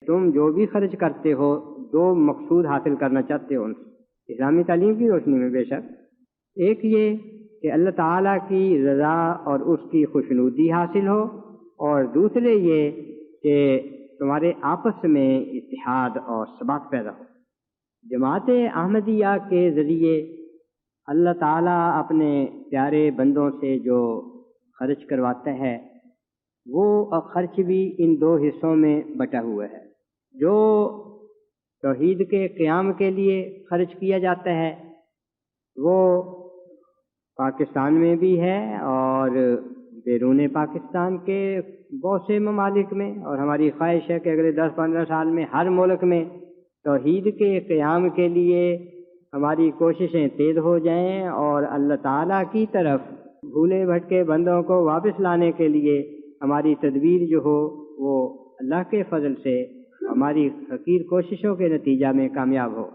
تم جو بھی خرچ کرتے ہو دو مقصود حاصل کرنا چاہتے ہو ان سے، اسلامی تعلیم کی روشنی میں بے شک۔ ایک یہ کہ اللہ تعالیٰ کی رضا اور اس کی خوشنودی حاصل ہو، اور دوسرے یہ کہ تمہارے آپس میں اتحاد اور ثبات پیدا ہو۔ جماعت احمدیہ کے ذریعے اللہ تعالیٰ اپنے پیارے بندوں سے جو خرچ کرواتا ہے وہ خرچ بھی ان دو حصوں میں بٹا ہوا ہے۔ جو توحید کے قیام کے لیے خرچ کیا جاتا ہے وہ پاکستان میں بھی ہے اور بیرون پاکستان کے بہت سے ممالک میں، اور ہماری خواہش ہے کہ اگلے 10-15 سال میں ہر ملک میں توحید کے قیام کے لیے ہماری کوششیں تیز ہو جائیں، اور اللہ تعالیٰ کی طرف بھولے بھٹکے بندوں کو واپس لانے کے لیے ہماری تدبیر جو ہو وہ اللہ کے فضل سے ہماری حقیر کوششوں کے نتیجہ میں کامیاب ہو۔